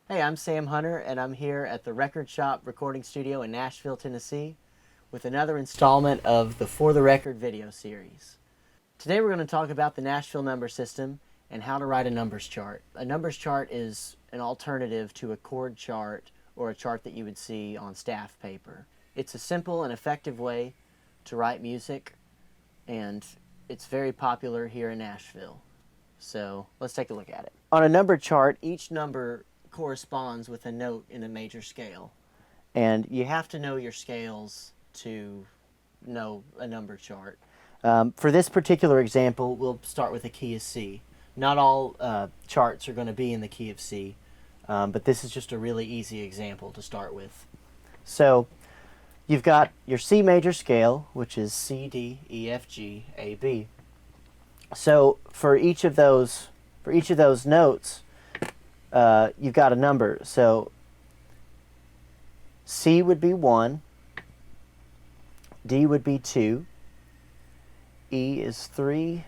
Hey, I'm Sam Hunter, and I'm here at the Record Shop Recording Studio in Nashville, Tennessee, with another installment of the For the Record video series. Today we're going to talk about the Nashville number system and how to write a numbers chart. A numbers chart is an alternative to a chord chart or a chart that you would see on staff paper. It's a simple and effective way to write music, and it's very popular here in Nashville. So let's take a look at it. On a number chart, each number corresponds with a note in a major scale, and you have to know your scales to know a number chart. For this particular example, we'll start with the key of C. Not all charts are going to be in the key of C, but this is just a really easy example to start with. So you've got your C major scale, which is C, D, E, F, G, A, B. So for each of those notes, you've got a number. So C would be 1, D would be 2, E is 3,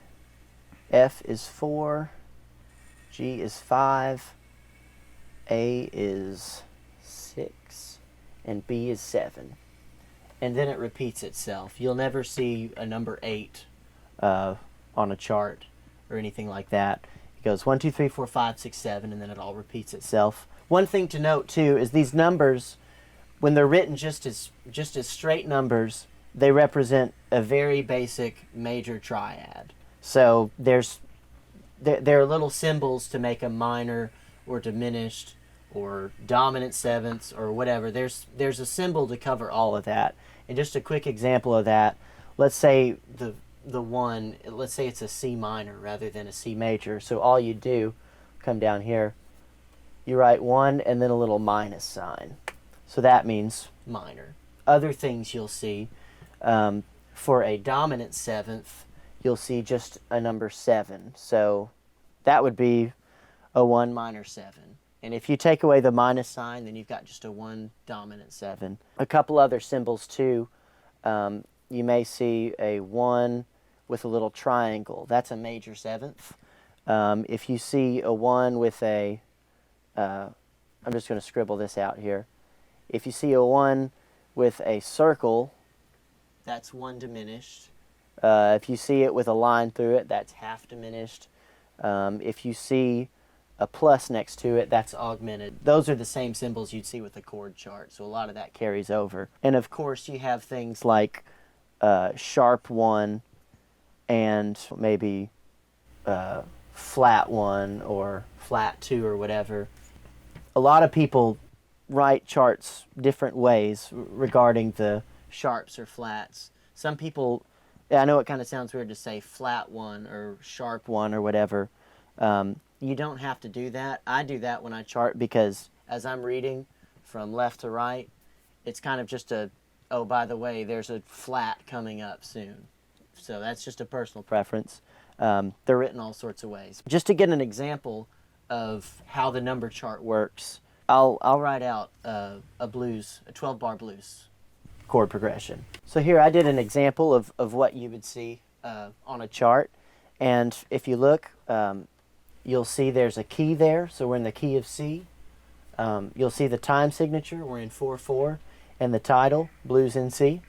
F is 4, G is 5, A is 6, and B is 7. And then it repeats itself. You'll never see a number 8 on a chart or anything like that. It goes 1, 2, 3, 4, 5, 6, 7, and then it all repeats itself. One thing to note too is these numbers, when they're written just as straight numbers, they represent a very basic major triad. So there are little symbols to make a minor or diminished or dominant sevenths or whatever. There's a symbol to cover all of that. And just a quick example of that, let's say the 1, let's say it's a C minor rather than a C major. So all you do, come down here, you write 1 and then a little minus sign. So that means minor. Other things you'll see, for a dominant seventh, you'll see just a number 7. So that would be a 1 minor 7. And if you take away the minus sign, then you've got just a 1 dominant 7. A couple other symbols too. You may see a 1 with a little triangle. That's a major seventh. If you see a 1 with a, I'm just going to scribble this out here. If you see a 1 with a circle, that's 1 diminished. If you see it with a line through it, that's half diminished. If you see a plus next to it, that's augmented. Those are the same symbols you'd see with a chord chart, so a lot of that carries over. And of course you have things like sharp 1 and maybe flat 1 or flat 2 or whatever. A lot of people write charts different ways regarding the sharps or flats. Some people, I know it kind of sounds weird to say flat 1 or sharp 1 or whatever. You don't have to do that. I do that when I chart because as I'm reading from left to right, it's kind of just a, oh, by the way, there's a flat coming up soon. So that's just a personal preference. They're written all sorts of ways. Just to get an example of how the number chart works, I'll write out a 12-bar blues chord progression. So here I did an example of what you would see on a chart. And if you look, you'll see there's a key there. So we're in the key of C. You'll see the time signature. We're in 4/4. And the title, Blues in C.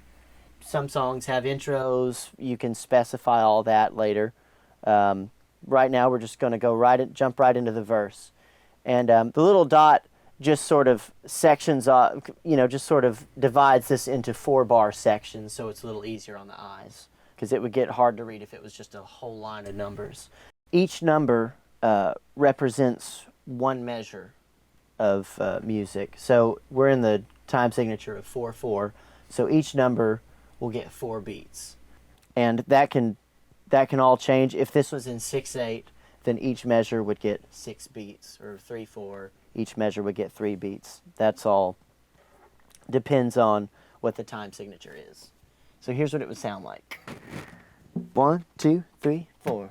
Some songs have intros. You can specify all that later. Right now we're just going to jump right into the verse. And the little dot just sort of sections, just sort of divides this into 4-bar sections so it's a little easier on the eyes, because it would get hard to read if it was just a whole line of numbers. Each number represents one measure of music. So we're in the time signature of 4/4, so each number will get 4 beats. And that can all change. If this was in 6/8, then each measure would get 6 beats, or 3/4, each measure would get 3 beats. That's all depends on what the time signature is. So here's what it would sound like. 1, 2, 3, 4.